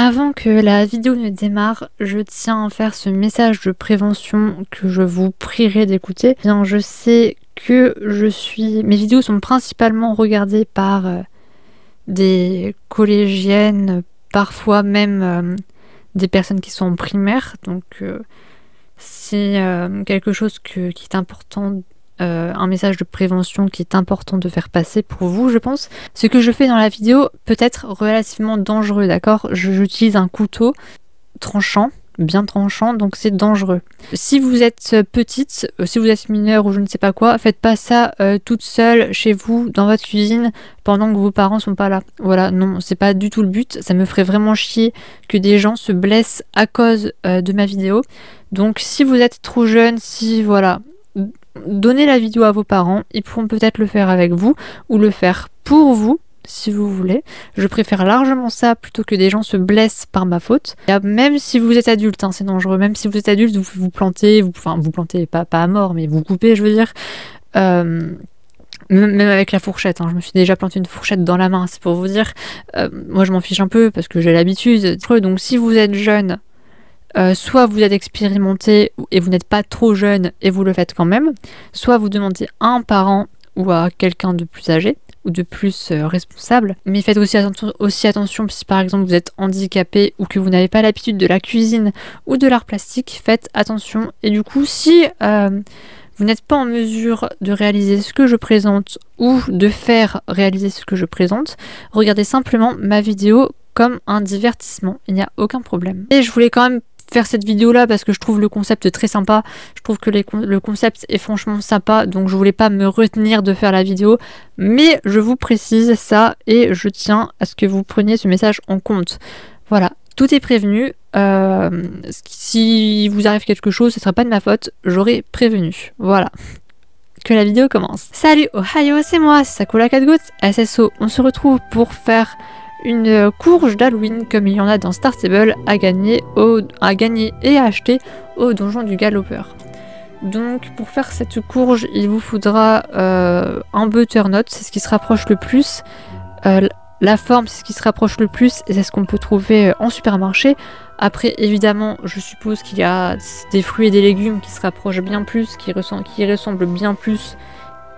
Avant que la vidéo ne démarre, je tiens à faire ce message de prévention que je vous prierai d'écouter. Bien, je sais que mes vidéos sont principalement regardées par des collégiennes, parfois même des personnes qui sont en primaire. Donc c'est quelque chose qui est important. Un message de prévention qui est important de faire passer pour vous, je pense. Ce que je fais dans la vidéo peut être relativement dangereux, d'accord? J'utilise un couteau tranchant, bien tranchant, donc c'est dangereux. Si vous êtes petite, si vous êtes mineure ou je ne sais pas quoi, faites pas ça toute seule chez vous, dans votre cuisine, pendant que vos parents sont pas là. Voilà, non, c'est pas du tout le but. Ça me ferait vraiment chier que des gens se blessent à cause de ma vidéo. Donc si vous êtes trop jeune, si voilà... Donnez la vidéo à vos parents, ils pourront peut-être le faire avec vous ou le faire pour vous si vous voulez. Je préfère largement ça plutôt que des gens se blessent par ma faute. Et même si vous êtes adulte, hein, c'est dangereux, même si vous êtes adulte, vous plantez, vous plantez pas à mort, mais vous coupez, je veux dire. Même avec la fourchette, hein, je me suis déjà planté une fourchette dans la main, c'est pour vous dire. Moi je m'en fiche un peu parce que j'ai l'habitude. Donc si vous êtes jeune, soit vous êtes expérimenté et vous n'êtes pas trop jeune et vous le faites quand même, soit vous demandez à un parent ou à quelqu'un de plus âgé ou de plus responsable. Mais faites aussi attention si par exemple vous êtes handicapé ou que vous n'avez pas l'habitude de la cuisine ou de l'art plastique, faites attention. Et du coup, si vous n'êtes pas en mesure de réaliser ce que je présente ou de faire réaliser ce que je présente, regardez simplement ma vidéo comme un divertissement, il n'y a aucun problème. Et je voulais quand même faire cette vidéo là parce que je trouve le concept très sympa, je trouve que le concept est franchement sympa, donc je voulais pas me retenir de faire la vidéo, mais je vous précise ça et je tiens à ce que vous preniez ce message en compte. Voilà, tout est prévenu, si vous arrive quelque chose, ce sera pas de ma faute, j'aurai prévenu, voilà. Que la vidéo commence. Salut Ohio, c'est moi, c'est Sakura 4 gouttes, SSO, on se retrouve pour faire une courge d'Halloween comme il y en a dans Star Stable à gagner et à acheter au donjon du Galopeur. Donc pour faire cette courge, il vous faudra un butternut, c'est ce qui se rapproche le plus. La forme, c'est ce qui se rapproche le plus et c'est ce qu'on peut trouver en supermarché. Après, évidemment, je suppose qu'il y a des fruits et des légumes qui se rapprochent bien plus, qui ressemblent bien plus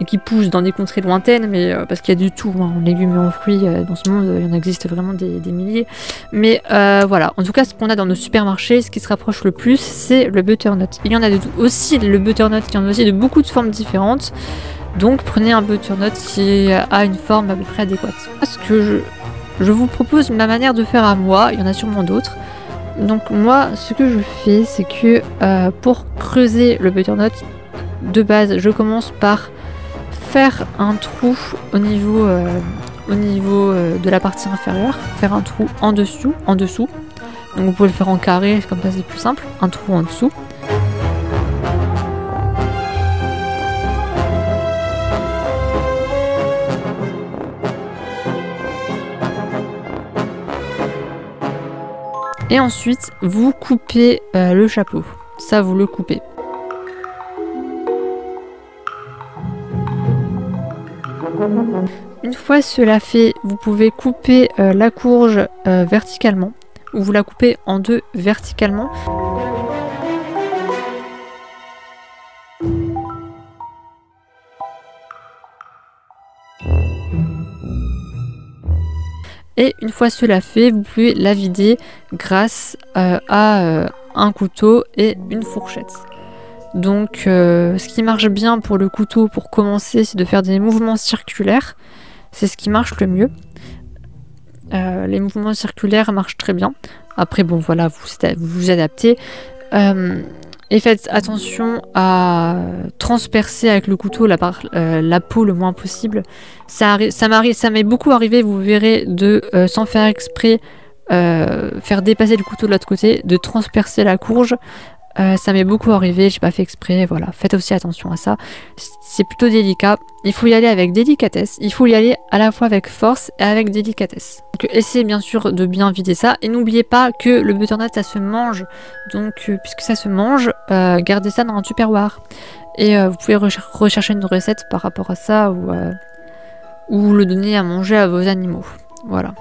et qui poussent dans des contrées lointaines, mais parce qu'il y a du tout, hein, en légumes et en fruits, dans ce monde, il y en existe vraiment des milliers. Mais voilà, en tout cas, ce qu'on a dans nos supermarchés, ce qui se rapproche le plus, c'est le butternut. Il y en a aussi, le butternut, il y en a aussi de beaucoup de formes différentes. Donc prenez un butternut qui a une forme à peu près adéquate. Parce que je vous propose ma manière de faire à moi, il y en a sûrement d'autres. Donc moi, ce que je fais, c'est que pour creuser le butternut, de base, je commence par faire un trou au niveau de la partie inférieure, faire un trou en dessous. Donc vous pouvez le faire en carré, comme ça c'est plus simple, un trou en dessous. Et ensuite, vous coupez le chapeau. Ça, vous le coupez. Une fois cela fait, vous pouvez couper la courge verticalement, ou vous la coupez en deux verticalement. Et une fois cela fait, vous pouvez la vider grâce à un couteau et une fourchette. Donc ce qui marche bien pour le couteau pour commencer, c'est de faire des mouvements circulaires. C'est ce qui marche le mieux. Les mouvements circulaires marchent très bien. Après bon voilà, vous vous adaptez. Et faites attention à transpercer avec le couteau la peau le moins possible. Ça m'est beaucoup arrivé, vous verrez, de sans faire exprès faire dépasser le couteau de l'autre côté, de transpercer la courge. Ça m'est beaucoup arrivé, j'ai pas fait exprès, voilà, faites aussi attention à ça, c'est plutôt délicat, il faut y aller avec délicatesse, il faut y aller à la fois avec force et avec délicatesse. Donc essayez bien sûr de bien vider ça, et n'oubliez pas que le butternut ça se mange, donc puisque ça se mange, gardez ça dans un tupperware. Et vous pouvez rechercher une recette par rapport à ça, ou le donner à manger à vos animaux, voilà.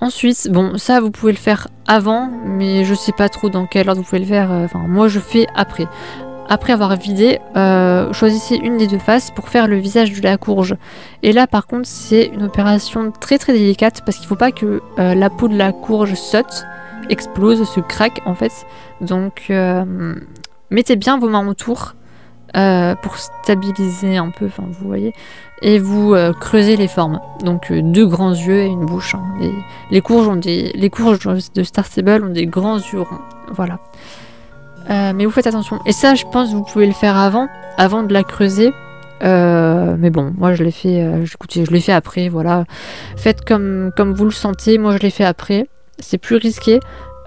Ensuite, bon, ça vous pouvez le faire avant, mais je sais pas trop dans quelle ordre vous pouvez le faire. Enfin, moi je fais après. Après avoir vidé, choisissez une des deux faces pour faire le visage de la courge. Et là par contre c'est une opération très très délicate parce qu'il ne faut pas que la peau de la courge saute, explose, se craque en fait. Donc mettez bien vos mains autour pour stabiliser un peu, enfin vous voyez. Et vous creusez les formes. Donc deux grands yeux et une bouche. Hein. Les courges de Star Stable ont des grands yeux ronds. Voilà. Mais vous faites attention. Et ça, je pense que vous pouvez le faire avant de la creuser. Mais bon, moi je l'ai fait. Écoutez, je l'ai fait après. Voilà. Faites comme vous le sentez. Moi, je l'ai fait après. C'est plus risqué.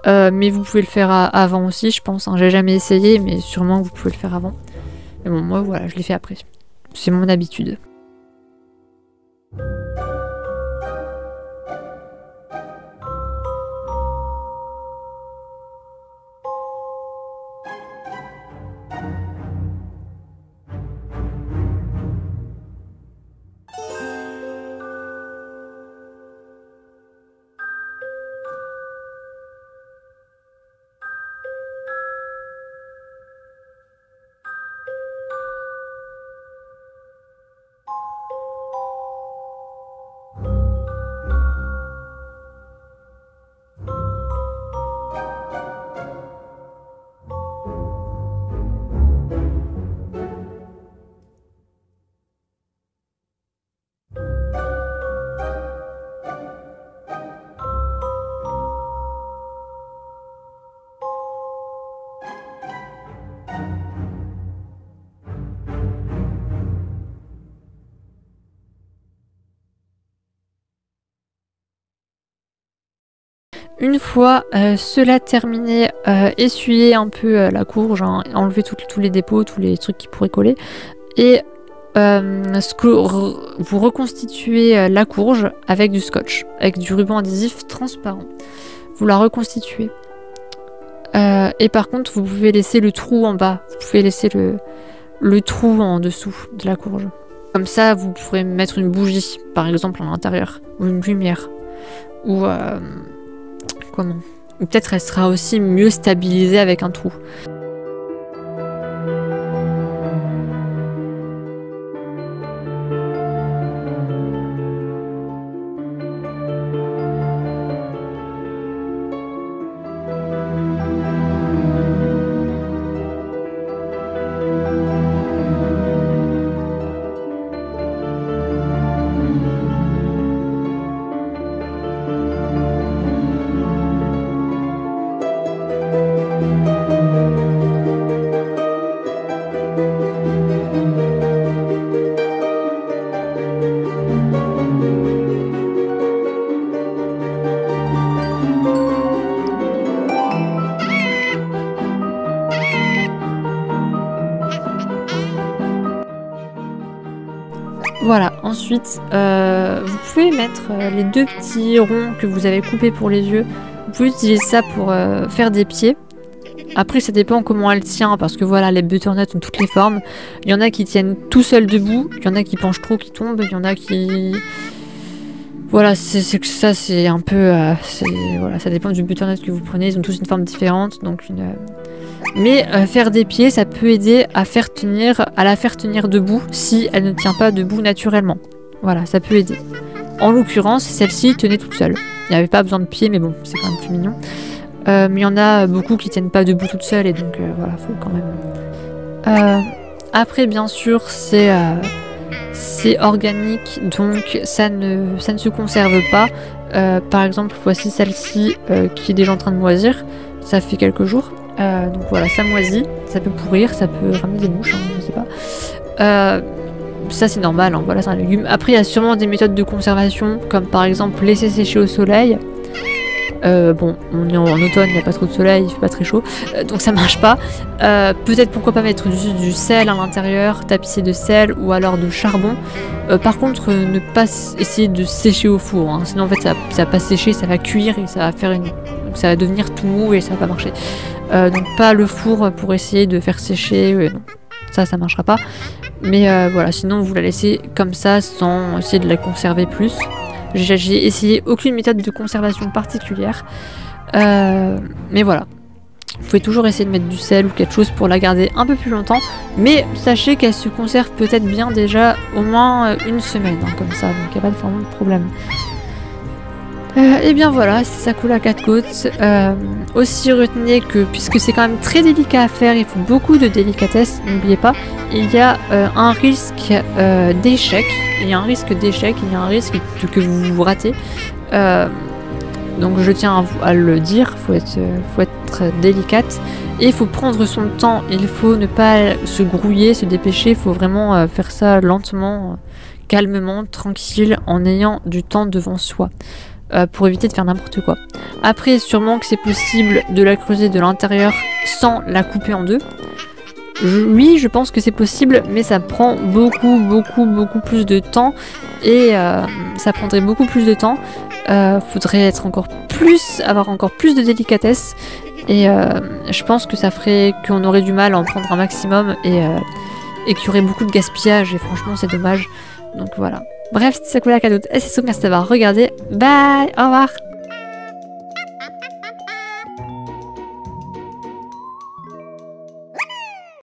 Mais vous pouvez le faire avant aussi, je pense. Hein. J'ai jamais essayé, mais sûrement vous pouvez le faire avant. Mais bon, moi, voilà, je l'ai fait après. C'est mon habitude. Une fois cela terminé, essuyez un peu la courge, hein, enlevez tous les dépôts, tous les trucs qui pourraient coller. Et vous reconstituez la courge avec du scotch, avec du ruban adhésif transparent. Vous la reconstituez. Et par contre, vous pouvez laisser le trou en bas. Vous pouvez laisser le trou en dessous de la courge. Comme ça, vous pourrez mettre une bougie, par exemple, à l'intérieur. Ou une lumière. Ou... comment ? Ou peut-être elle sera aussi mieux stabilisée avec un trou. Voilà, ensuite, vous pouvez mettre les deux petits ronds que vous avez coupés pour les yeux. Vous pouvez utiliser ça pour faire des pieds. Après, ça dépend comment elle tient, parce que voilà, les butternuts ont toutes les formes. Il y en a qui tiennent tout seuls debout, il y en a qui penchent trop, qui tombent, il y en a qui... Voilà, c'est que ça, c'est un peu... voilà, ça dépend du butternut que vous prenez, ils ont tous une forme différente, donc une... Mais faire des pieds, ça peut aider à la faire tenir debout si elle ne tient pas debout naturellement. Voilà, ça peut aider. En l'occurrence, celle-ci tenait toute seule. Il n'y avait pas besoin de pieds, mais bon, c'est quand même plus mignon. Mais il y en a beaucoup qui tiennent pas debout toutes seules, et donc voilà, faut quand même... après, bien sûr, c'est organique, donc ça ne se conserve pas. Par exemple, voici celle-ci qui est déjà en train de moisir. Ça fait quelques jours. Donc voilà, ça moisit, ça peut pourrir, ça peut ramener des mouches, hein, je sais pas. Ça c'est normal, hein, voilà, c'est un légume. Après il y a sûrement des méthodes de conservation, comme par exemple laisser sécher au soleil. Bon, on est en automne, il n'y a pas trop de soleil, il fait pas très chaud, donc ça marche pas. Peut-être pourquoi pas mettre du sel à l'intérieur, tapisser de sel ou alors de charbon. Par contre, ne pas essayer de sécher au four, hein, sinon en fait ça va pas sécher, ça va cuire et ça va devenir tout mou et ça va pas marcher. Donc pas le four pour essayer de faire sécher, non. Ça marchera pas. Mais voilà, sinon vous la laissez comme ça sans essayer de la conserver plus. J'ai essayé aucune méthode de conservation particulière. Mais voilà. Vous pouvez toujours essayer de mettre du sel ou quelque chose pour la garder un peu plus longtemps. Mais sachez qu'elle se conserve peut-être bien déjà au moins une semaine, hein, comme ça. Donc il n'y a pas vraiment de problème. Et bien voilà, c'est Sakura 4 côtes. Aussi retenez que puisque c'est quand même très délicat à faire, il faut beaucoup de délicatesse, n'oubliez pas, il y a un risque d'échec, il y a un risque que vous ratez. Donc je tiens à le dire, faut être délicate et il faut prendre son temps, il faut ne pas se grouiller, se dépêcher, il faut vraiment faire ça lentement, calmement, tranquille, en ayant du temps devant soi. Pour éviter de faire n'importe quoi. Après, sûrement que c'est possible de la creuser de l'intérieur sans la couper en deux. Oui, je pense que c'est possible, mais ça prend beaucoup plus de temps. Et ça prendrait beaucoup plus de temps. Faudrait être avoir encore plus de délicatesse. Et je pense que ça ferait qu'on aurait du mal à en prendre un maximum et qu'il y aurait beaucoup de gaspillage. Et franchement, c'est dommage. Donc voilà. Bref, c'était Sakura 4 côtes. Et c'est tout, merci d'avoir regardé. Bye, au revoir.